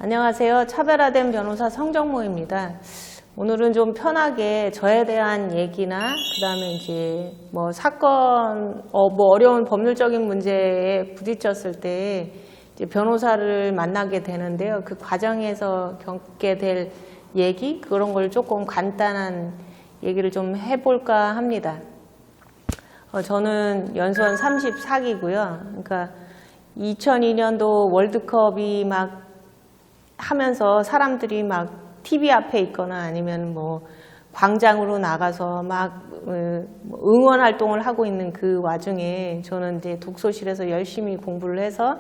안녕하세요. 차별화된 변호사 성정모입니다. 오늘은 좀 편하게 저에 대한 얘기나 그다음에 이제 뭐 사건, 어려운 법률적인 문제에 부딪혔을 때 이제 변호사를 만나게 되는데요. 그 과정에서 겪게 될 얘기, 그런 걸 조금 간단한 얘기를 좀 해볼까 합니다. 저는 연수원 34기고요. 그러니까 2002년도 월드컵이 막 하면서 사람들이 막 TV 앞에 있거나 아니면 뭐 광장으로 나가서 막 응원 활동을 하고 있는 그 와중에 저는 이제 독서실에서 열심히 공부를 해서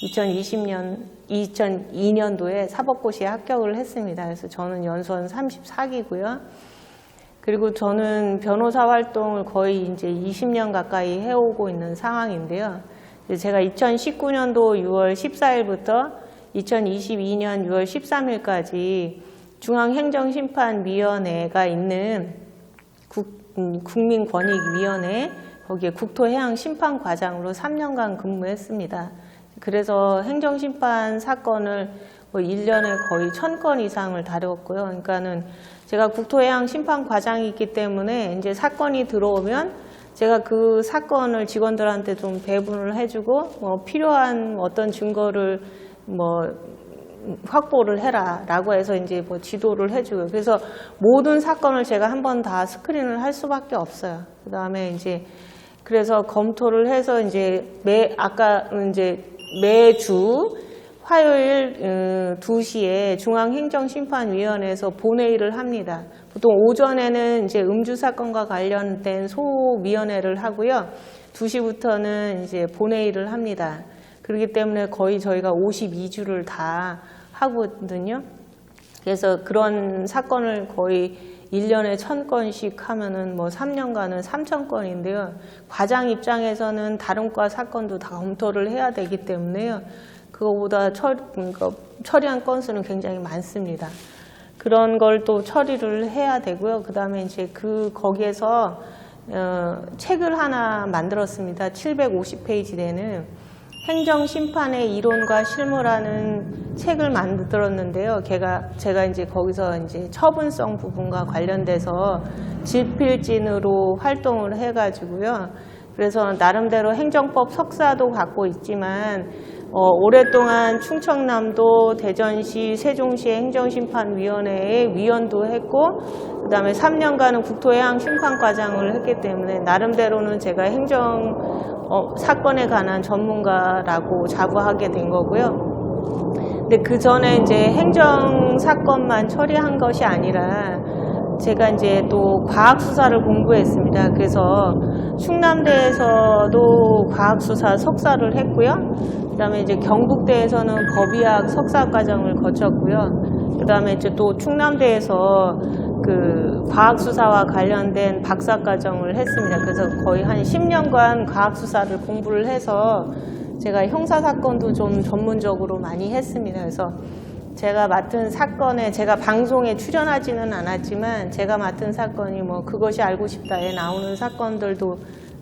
2002년도에 사법고시에 합격을 했습니다. 그래서 저는 연수원 34기고요. 그리고 저는 변호사 활동을 거의 이제 20년 가까이 해오고 있는 상황인데요. 제가 2019년도 6월 14일부터 2022년 6월 13일까지 중앙행정심판위원회가 있는 국민권익위원회, 거기에 국토해양심판과장으로 3년간 근무했습니다. 그래서 행정심판 사건을 1년에 거의 1000건 이상을 다뤘고요. 그러니까는 제가 국토해양심판과장이기 때문에 이제 사건이 들어오면 제가 그 사건을 직원들한테 좀 배분을 해주고 필요한 어떤 증거를 확보를 해라라고 해서 이제 지도를 해주고요. 그래서 모든 사건을 제가 한번 다 스크린을 할 수밖에 없어요. 그 다음에 이제 그래서 검토를 해서 이제 매주 화요일 2시에 중앙행정심판위원회에서 본회의를 합니다. 보통 오전에는 이제 음주 사건과 관련된 소위원회를 하고요. 2시부터는 이제 본회의를 합니다. 그렇기 때문에 거의 저희가 52주를 다 하거든요. 그래서 그런 사건을 거의 1년에 1000건씩 하면은 3년간은 3000건인데요. 과장 입장에서는 다른 과 사건도 다 검토를 해야 되기 때문에요. 그거보다 처리한 건수는 굉장히 많습니다. 그런 걸 또 처리를 해야 되고요. 그 다음에 이제 거기에서 책을 하나 만들었습니다. 750페이지 되는 행정심판의 이론과 실무라는 책을 만들었는데요. 제가 이제 거기서 이제 처분성 부분과 관련돼서 집필진으로 활동을 해가지고요. 그래서 나름대로 행정법 석사도 갖고 있지만 오랫동안 충청남도, 대전시, 세종시의 행정심판위원회의 위원도 했고 그 다음에 3년간은 국토해양심판과장을 했기 때문에 나름대로는 제가 사건에 관한 전문가라고 자부하게 된 거고요. 근데 그 전에 이제 행정사건만 처리한 것이 아니라 제가 이제 또 과학수사를 공부했습니다. 그래서 충남대에서도 과학수사 석사를 했고요. 그 다음에 이제 경북대에서는 법의학 석사과정을 거쳤고요. 그 다음에 이제 또 충남대에서 그 과학수사와 관련된 박사과정을 했습니다. 그래서 거의 한 10년간 과학수사를 공부를 해서 제가 형사사건도 좀 전문적으로 많이 했습니다. 그래서 제가 맡은 사건에 제가 방송에 출연하지는 않았지만 제가 맡은 사건이 그것이 알고 싶다에 나오는 사건들도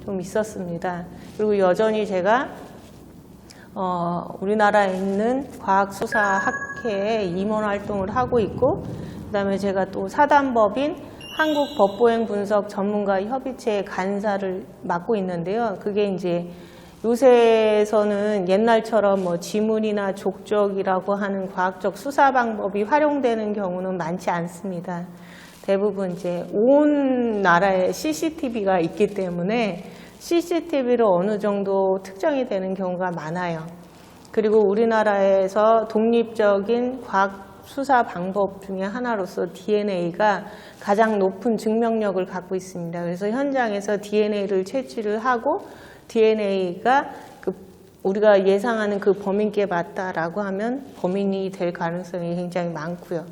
좀 있었습니다. 그리고 여전히 제가 우리나라에 있는 과학수사학회에 임원 활동을 하고 있고 그 다음에 제가 또 사단법인 한국법보행분석전문가협의체 간사를 맡고 있는데요. 그게 이제 요새에서는 옛날처럼 지문이나 족적이라고 하는 과학적 수사 방법이 활용되는 경우는 많지 않습니다. 대부분 이제 온 나라에 CCTV가 있기 때문에 CCTV로 어느 정도 특정이 되는 경우가 많아요. 그리고 우리나라에서 독립적인 과학 수사 방법 중에 하나로서 DNA가 가장 높은 증명력을 갖고 있습니다. 그래서 현장에서 DNA를 채취를 하고 DNA가 우리가 예상하는 그 범인께 맞다라고 하면 범인이 될 가능성이 굉장히 많고요.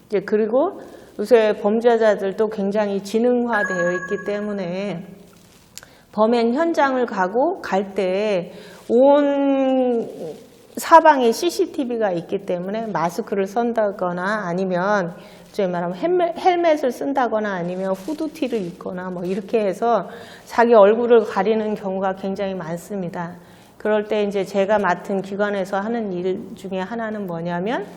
이제 그리고 요새 범죄자들도 굉장히 지능화되어 있기 때문에 범행 현장을 갈 때 온 사방에 CCTV가 있기 때문에 마스크를 쓴다거나 아니면 저희 말하면 헬멧을 쓴다거나 아니면 후드티를 입거나 이렇게 해서 자기 얼굴을 가리는 경우가 굉장히 많습니다. 그럴 때 이제 제가 맡은 기관에서 하는 일 중에 하나는 뭐냐면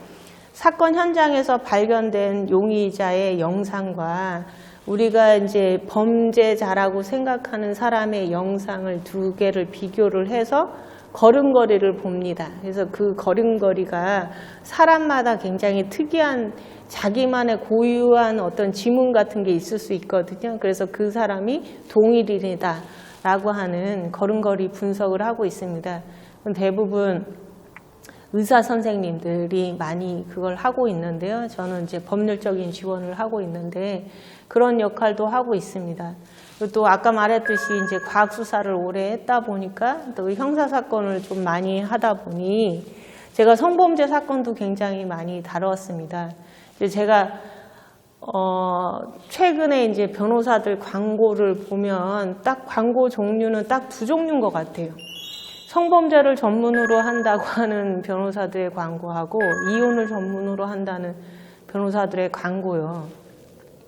사건 현장에서 발견된 용의자의 영상과 우리가 이제 범죄자라고 생각하는 사람의 영상을 두 개를 비교를 해서 걸음걸이를 봅니다. 그래서 그 걸음걸이가 사람마다 굉장히 특이한 자기만의 고유한 어떤 지문 같은 게 있을 수 있거든요. 그래서 그 사람이 동일인이다 라고 하는 걸음걸이 분석을 하고 있습니다. 대부분 의사 선생님들이 많이 그걸 하고 있는데요. 저는 이제 법률적인 지원을 하고 있는데 그런 역할도 하고 있습니다. 또 아까 말했듯이 이제 과학 수사를 오래 했다 보니까 또 형사 사건을 좀 많이 하다 보니 제가 성범죄 사건도 굉장히 많이 다뤘습니다. 제가 최근에 이제 변호사들 광고를 보면 딱 광고 종류는 딱 두 종류인 것 같아요. 성범죄를 전문으로 한다고 하는 변호사들의 광고하고 이혼을 전문으로 한다는 변호사들의 광고요.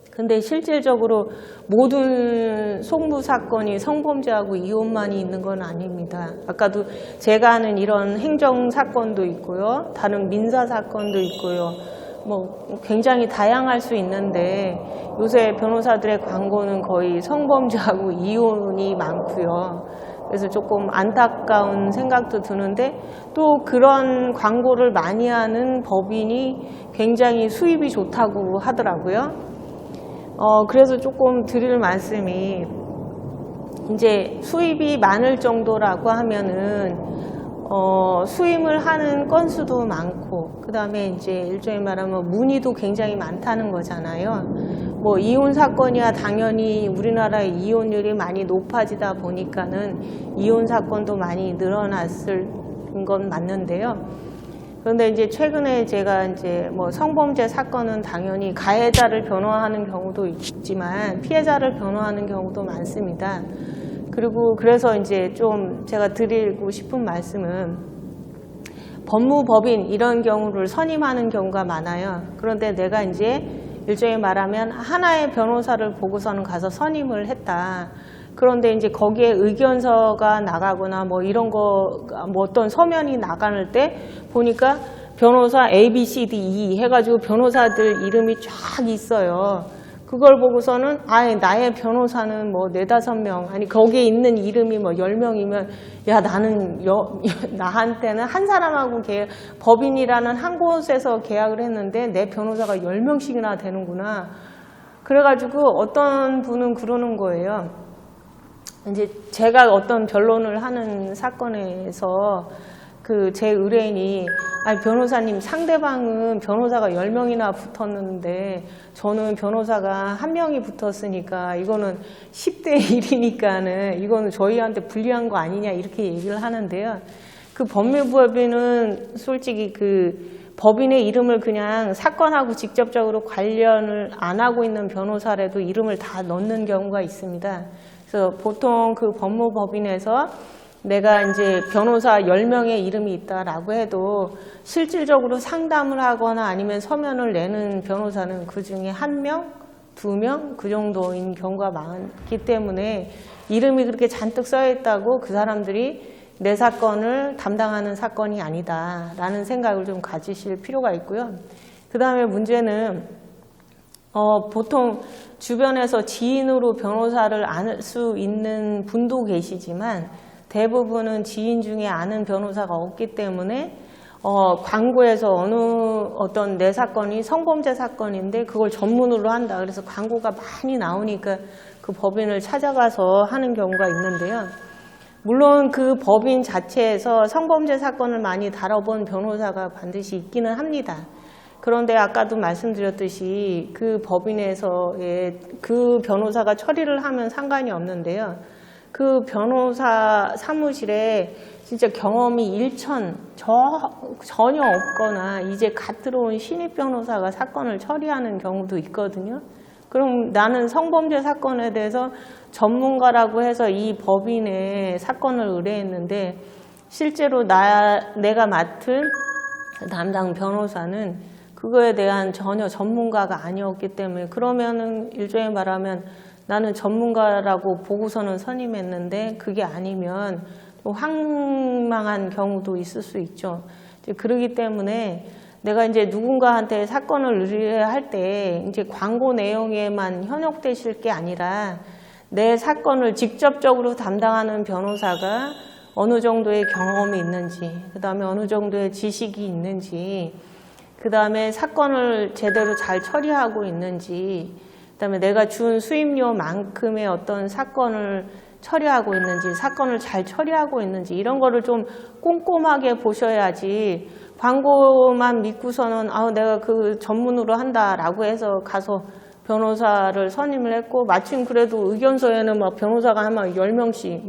근데 실질적으로 모든 송부 사건이 성범죄하고 이혼만이 있는 건 아닙니다. 아까도 제가 하는 이런 행정 사건도 있고요. 다른 민사 사건도 있고요. 뭐 굉장히 다양할 수 있는데 요새 변호사들의 광고는 거의 성범죄하고 이혼이 많고요. 그래서 조금 안타까운 생각도 드는데 또 그런 광고를 많이 하는 법인이 굉장히 수입이 좋다고 하더라고요. 그래서 조금 드릴 말씀이 이제 수입이 많을 정도라고 하면은 수임을 하는 건수도 많고 그 다음에 이제 일종의 말하면 문의도 굉장히 많다는 거잖아요. 뭐 이혼 사건이야 당연히 우리나라의 이혼율이 많이 높아지다 보니까는 이혼 사건도 많이 늘어났을 건 맞는데요. 그런데 이제 최근에 제가 이제 뭐 성범죄 사건은 당연히 가해자를 변호하는 경우도 있지만 피해자를 변호하는 경우도 많습니다. 그리고 그래서 이제 좀 제가 드리고 싶은 말씀은 법무법인 이런 경우를 선임하는 경우가 많아요. 그런데 내가 이제 일종의 말하면 하나의 변호사를 보고서는 가서 선임을 했다. 그런데 이제 거기에 의견서가 나가거나 뭐 이런 거, 뭐 어떤 서면이 나갈 때 보니까 변호사 A, B, C, D, E 해가지고 변호사들 이름이 쫙 있어요. 그걸 보고서는 아예 나의 변호사는 뭐 4-5명 아니 거기에 있는 이름이 뭐 10명이면 야 나는 나한테는 한 사람하고 법인이라는 한 곳에서 계약을 했는데 내 변호사가 10명씩이나 되는구나. 그래가지고 어떤 분은 그러는 거예요. 이제 제가 어떤 변론을 하는 사건에서 그 제 의뢰인이 아니 변호사님 상대방은 변호사가 10명이나 붙었는데 저는 변호사가 1명이 붙었으니까 이거는 10대 1이니까는 이거는 저희한테 불리한 거 아니냐 이렇게 얘기를 하는데요. 그 법무법인은 솔직히 그 법인의 이름을 그냥 사건하고 직접적으로 관련을 안 하고 있는 변호사라도 이름을 다 넣는 경우가 있습니다. 그래서 보통 그 법무법인에서 내가 이제 변호사 10명의 이름이 있다라고 해도 실질적으로 상담을 하거나 아니면 서면을 내는 변호사는 그 중에 1명, 2명 그 정도인 경우가 많기 때문에 이름이 그렇게 잔뜩 써 있다고 그 사람들이 내 사건을 담당하는 사건이 아니다라는 생각을 좀 가지실 필요가 있고요. 그 다음에 문제는 보통 주변에서 지인으로 변호사를 알 수 있는 분도 계시지만 대부분은 지인 중에 아는 변호사가 없기 때문에 광고에서 어떤 내 사건이 성범죄 사건인데 그걸 전문으로 한다. 그래서 광고가 많이 나오니까 그 법인을 찾아가서 하는 경우가 있는데요. 물론 그 법인 자체에서 성범죄 사건을 많이 다뤄본 변호사가 반드시 있기는 합니다. 그런데 아까도 말씀드렸듯이 그 법인에서의 그 변호사가 처리를 하면 상관이 없는데요. 그 변호사 사무실에 진짜 경험이 전혀 없거나 이제 갓 들어온 신입 변호사가 사건을 처리하는 경우도 있거든요. 그럼 나는 성범죄 사건에 대해서 전문가라고 해서 이 법인의 사건을 의뢰했는데 실제로 내가 맡은 담당 변호사는 그거에 대한 전혀 전문가가 아니었기 때문에 그러면은 일종의 말하면 나는 전문가라고 보고서는 선임했는데 그게 아니면 또 황망한 경우도 있을 수 있죠. 그렇기 때문에 내가 이제 누군가한테 사건을 의뢰할 때 이제 광고 내용에만 현혹되실 게 아니라 내 사건을 직접적으로 담당하는 변호사가 어느 정도의 경험이 있는지, 그 다음에 어느 정도의 지식이 있는지, 그 다음에 사건을 제대로 잘 처리하고 있는지, 그 다음에 내가 준 수임료만큼의 어떤 사건을 처리하고 있는지, 사건을 잘 처리하고 있는지, 이런 거를 좀 꼼꼼하게 보셔야지 광고만 믿고서는 내가 그 전문으로 한다라고 해서 가서 변호사를 선임을 했고, 마침 그래도 의견서에는 막 변호사가 아마 10명씩,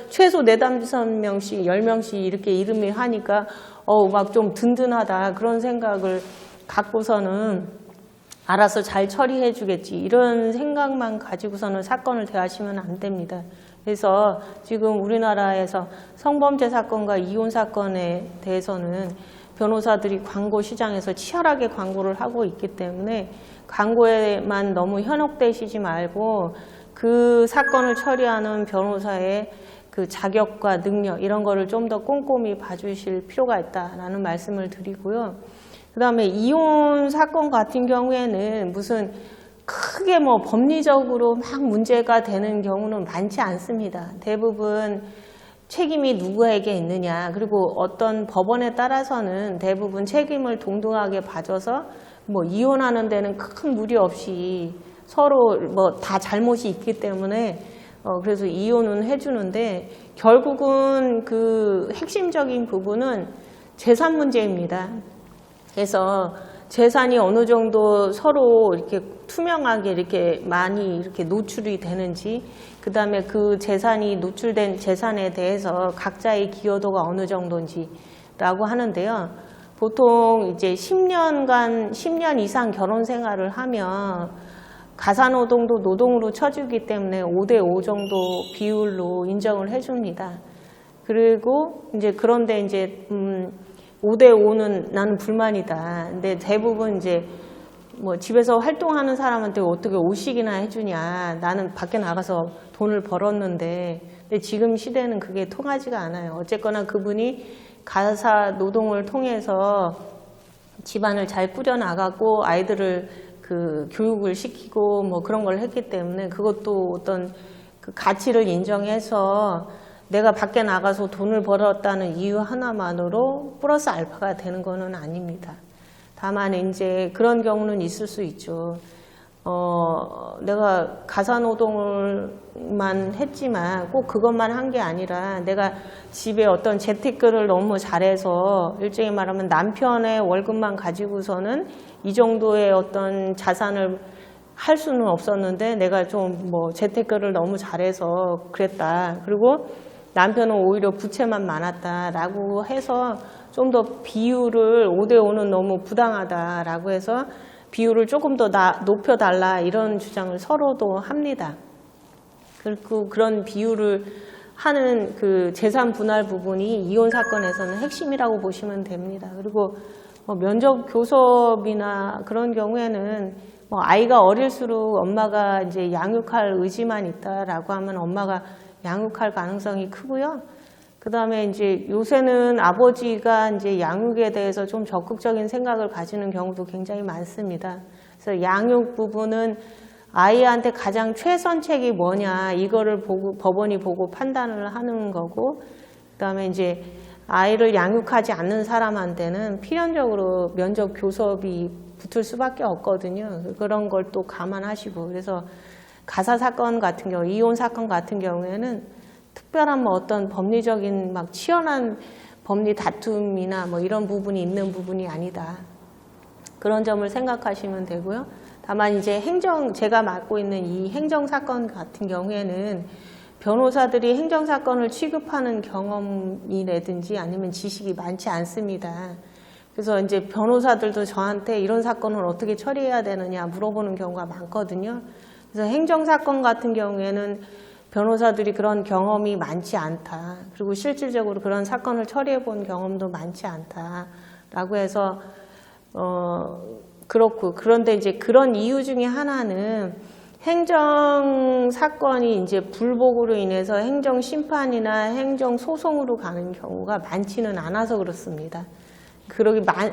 최소 4~5명씩, 10명씩 이렇게 이름이 하니까, 막 좀 든든하다. 그런 생각을 갖고서는 알아서 잘 처리해 주겠지. 이런 생각만 가지고서는 사건을 대하시면 안 됩니다. 그래서 지금 우리나라에서 성범죄 사건과 이혼 사건에 대해서는 변호사들이 광고 시장에서 치열하게 광고를 하고 있기 때문에 광고에만 너무 현혹되시지 말고 그 사건을 처리하는 변호사의 그 자격과 능력 이런 거를 좀 더 꼼꼼히 봐주실 필요가 있다라는 말씀을 드리고요. 그 다음에 이혼 사건 같은 경우에는 무슨 크게 뭐 법리적으로 막 문제가 되는 경우는 많지 않습니다. 대부분 책임이 누구에게 있느냐, 그리고 어떤 법원에 따라서는 대부분 책임을 동등하게 봐줘서 뭐 이혼하는 데는 큰 무리 없이 서로 뭐 다 잘못이 있기 때문에 그래서 이혼은 해주는데, 결국은 그 핵심적인 부분은 재산 문제입니다. 그래서 재산이 어느 정도 서로 이렇게 투명하게 이렇게 많이 이렇게 노출이 되는지, 그 다음에 그 재산이 노출된 재산에 대해서 각자의 기여도가 어느 정도인지라고 하는데요. 보통 이제 10년 이상 결혼 생활을 하면 가사노동도 노동으로 쳐주기 때문에 5대5 정도 비율로 인정을 해줍니다. 그리고 이제 그런데 이제 5대5는 나는 불만이다. 근데 대부분 이제 뭐 집에서 활동하는 사람한테 어떻게 5씩이나 해주냐. 나는 밖에 나가서 돈을 벌었는데. 근데 지금 시대는 그게 통하지가 않아요. 어쨌거나 그분이 가사 노동을 통해서 집안을 잘 꾸려나가고 아이들을 그 교육을 시키고 뭐 그런 걸 했기 때문에 그것도 어떤 그 가치를 인정해서 내가 밖에 나가서 돈을 벌었다는 이유 하나만으로 플러스 알파가 되는 거는 아닙니다. 다만 이제 그런 경우는 있을 수 있죠. 내가 가사노동을만 했지만 꼭 그것만 한 게 아니라 내가 집에 어떤 재테크를 너무 잘해서 일종의 말하면 남편의 월급만 가지고서는 이 정도의 어떤 자산을 할 수는 없었는데 내가 좀 뭐 재테크를 너무 잘해서 그랬다. 그리고 남편은 오히려 부채만 많았다라고 해서 좀 더 비율을 5대5는 너무 부당하다라고 해서 비율을 조금 더 높여달라 이런 주장을 서로도 합니다. 그리고 그런 비율을 하는 그 재산 분할 부분이 이혼 사건에서는 핵심이라고 보시면 됩니다. 그리고 뭐 면접 교섭이나 그런 경우에는 뭐 아이가 어릴수록 엄마가 이제 양육할 의지만 있다라고 하면 엄마가 양육할 가능성이 크고요. 그 다음에 이제 요새는 아버지가 이제 양육에 대해서 좀 적극적인 생각을 가지는 경우도 굉장히 많습니다. 그래서 양육 부분은 아이한테 가장 최선책이 뭐냐, 이거를 보고, 법원이 보고 판단을 하는 거고, 그 다음에 이제 아이를 양육하지 않는 사람한테는 필연적으로 면접 교섭이 붙을 수밖에 없거든요. 그런 걸 또 감안하시고, 그래서 가사 사건 같은 경우, 이혼 사건 같은 경우에는 특별한 뭐 어떤 법리적인 막 치열한 법리 다툼이나 뭐 이런 부분이 있는 부분이 아니다. 그런 점을 생각하시면 되고요. 다만 이제 제가 맡고 있는 이 행정사건 같은 경우에는 변호사들이 행정사건을 취급하는 경험이라든지 아니면 지식이 많지 않습니다. 그래서 이제 변호사들도 저한테 이런 사건을 어떻게 처리해야 되느냐 물어보는 경우가 많거든요. 그래서 행정사건 같은 경우에는 변호사들이 그런 경험이 많지 않다. 그리고 실질적으로 그런 사건을 처리해 본 경험도 많지 않다라고 해서 그렇고, 그런데 이제 그런 이유 중에 하나는 행정 사건이 이제 불복으로 인해서 행정 심판이나 행정 소송으로 가는 경우가 많지는 않아서 그렇습니다.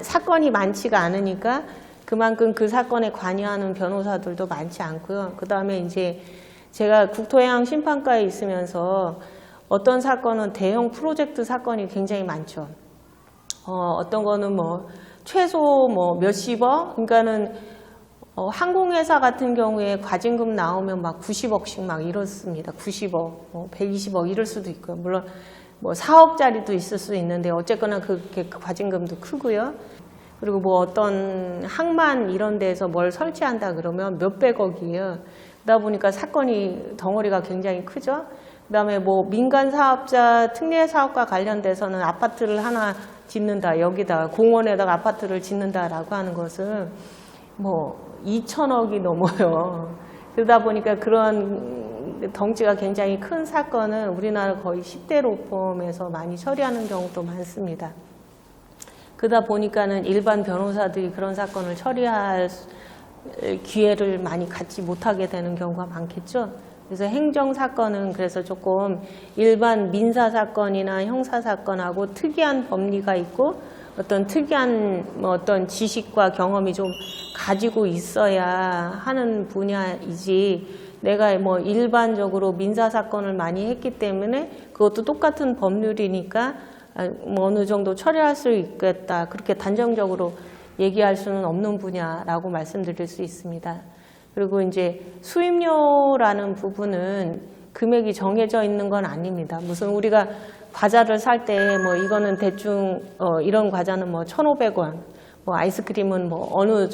사건이 많지가 않으니까 그만큼 그 사건에 관여하는 변호사들도 많지 않고요. 그 다음에 이제 제가 국토해양심판과에 있으면서 어떤 사건은 대형 프로젝트 사건이 굉장히 많죠. 어떤 거는 뭐 최소 뭐 몇십억, 그러니까는 항공회사 같은 경우에 과징금 나오면 막 90억씩 막 이렇습니다. 90억, 120억 이럴 수도 있고요. 물론 뭐 4억짜리도 있을 수 있는데 어쨌거나 그게 과징금도 크고요. 그리고 뭐 어떤 항만 이런 데서 뭘 설치한다 그러면 몇백억이에요. 그러다 보니까 사건이 덩어리가 굉장히 크죠. 그다음에 뭐 민간 사업자 특례 사업과 관련돼서는 아파트를 하나 짓는다, 여기다 공원에다가 아파트를 짓는다라고 하는 것은 뭐 2천억이 넘어요. 그러다 보니까 그런 덩치가 굉장히 큰 사건은 우리나라 거의 10대 로펌에서 많이 처리하는 경우도 많습니다. 그러다 보니까는 일반 변호사들이 그런 사건을 처리할 기회를 많이 갖지 못하게 되는 경우가 많겠죠. 그래서 행정사건은 그래서 조금 일반 민사사건이나 형사사건하고 특이한 법리가 있고 어떤 특이한 뭐 어떤 지식과 경험이 좀 가지고 있어야 하는 분야이지, 내가 뭐 일반적으로 민사사건을 많이 했기 때문에 그것도 똑같은 법률이니까 뭐 어느 정도 처리할 수 있겠다, 그렇게 단정적으로 얘기할 수는 없는 분야라고 말씀드릴 수 있습니다. 그리고 이제 수임료라는 부분은 금액이 정해져 있는 건 아닙니다. 무슨 우리가 과자를 살 때 뭐 이거는 대충 이런 과자는 뭐 1,500원, 뭐 아이스크림은 뭐 어느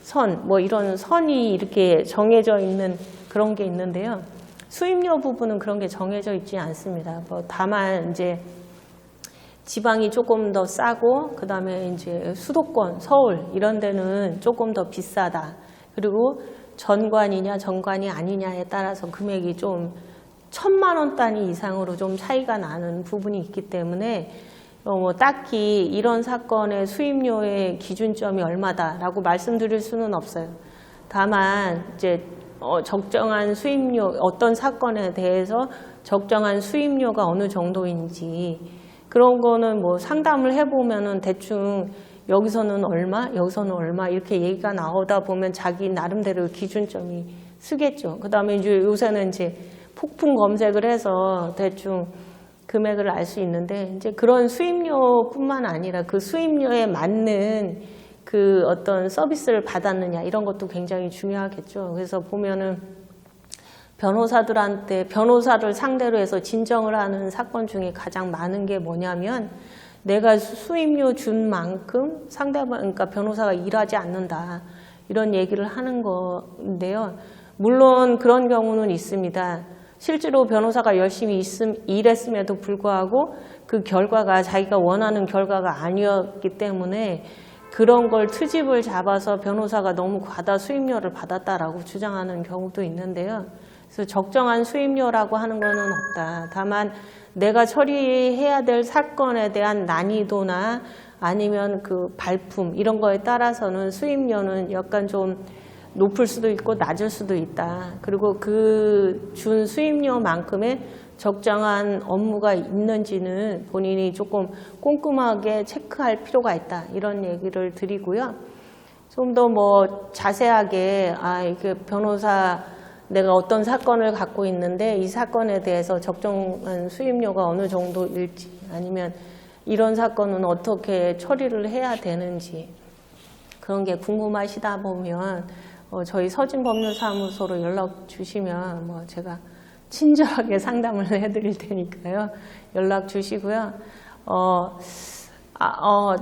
선, 뭐 이런 선이 이렇게 정해져 있는 그런 게 있는데요. 수임료 부분은 그런 게 정해져 있지 않습니다. 뭐 다만 이제 지방이 조금 더 싸고 그다음에 이제 수도권, 서울 이런 데는 조금 더 비싸다. 그리고 전관이냐 정관이 아니냐에 따라서 금액이 좀 1,000만 원 단위 이상으로 좀 차이가 나는 부분이 있기 때문에 뭐 딱히 이런 사건의 수임료의 기준점이 얼마다라고 말씀드릴 수는 없어요. 다만 이제 적정한 수임료, 어떤 사건에 대해서 적정한 수임료가 어느 정도인지 그런 거는 뭐 상담을 해보면은 대충 여기서는 얼마, 여기서는 얼마 이렇게 얘기가 나오다 보면 자기 나름대로 기준점이 쓰겠죠. 그 다음에 이제 요새는 이제 폭풍 검색을 해서 대충 금액을 알 수 있는데 이제 그런 수임료뿐만 아니라 그 수임료에 맞는 그 어떤 서비스를 받았느냐 이런 것도 굉장히 중요하겠죠. 그래서 보면은 변호사를 상대로 해서 진정을 하는 사건 중에 가장 많은 게 뭐냐면 내가 수임료 준 만큼 그러니까 변호사가 일하지 않는다 이런 얘기를 하는 건데요. 물론 그런 경우는 있습니다. 실제로 변호사가 열심히 일했음에도 불구하고 그 결과가 자기가 원하는 결과가 아니었기 때문에 그런 걸 트집을 잡아서 변호사가 너무 과다 수임료를 받았다라고 주장하는 경우도 있는데요. 그래서 적정한 수임료라고 하는 것은 없다. 다만 내가 처리해야 될 사건에 대한 난이도나 아니면 그 발품 이런 거에 따라서는 수임료는 약간 좀 높을 수도 있고 낮을 수도 있다. 그리고 그 준 수임료만큼의 적정한 업무가 있는지는 본인이 조금 꼼꼼하게 체크할 필요가 있다. 이런 얘기를 드리고요. 좀 더 뭐 자세하게 이게 내가 어떤 사건을 갖고 있는데 이 사건에 대해서 적정한 수임료가 어느 정도일지 아니면 이런 사건은 어떻게 처리를 해야 되는지 그런 게 궁금하시다 보면 저희 서진법률사무소로 연락 주시면 뭐 제가 친절하게 상담을 해드릴 테니까요. 연락 주시고요.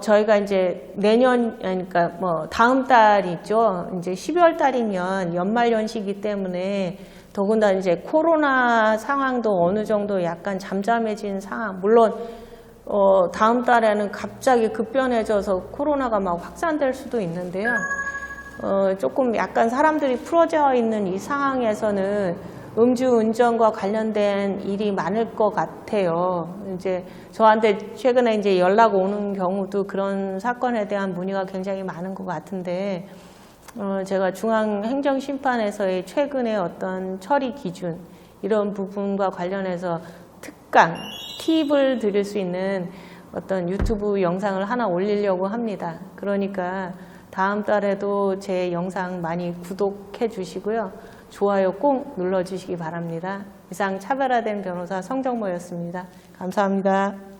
저희가 이제 그러니까 뭐 다음 달이죠. 이제 12월 달이면 연말연시기 때문에 더군다나 이제 코로나 상황도 어느 정도 약간 잠잠해진 상황. 물론 다음 달에는 갑자기 급변해져서 코로나가 막 확산될 수도 있는데요. 조금 약간 사람들이 풀어져 있는 이 상황에서는 음주운전과 관련된 일이 많을 것 같아요. 이제 저한테 최근에 이제 연락 오는 경우도 그런 사건에 대한 문의가 굉장히 많은 것 같은데, 제가 중앙행정심판에서의 최근에 어떤 처리 기준, 이런 부분과 관련해서 특강, 팁을 드릴 수 있는 어떤 유튜브 영상을 하나 올리려고 합니다. 그러니까 다음 달에도 제 영상 많이 구독해 주시고요. 좋아요 꼭 눌러주시기 바랍니다. 이상 차별화된 변호사 성정모였습니다. 감사합니다.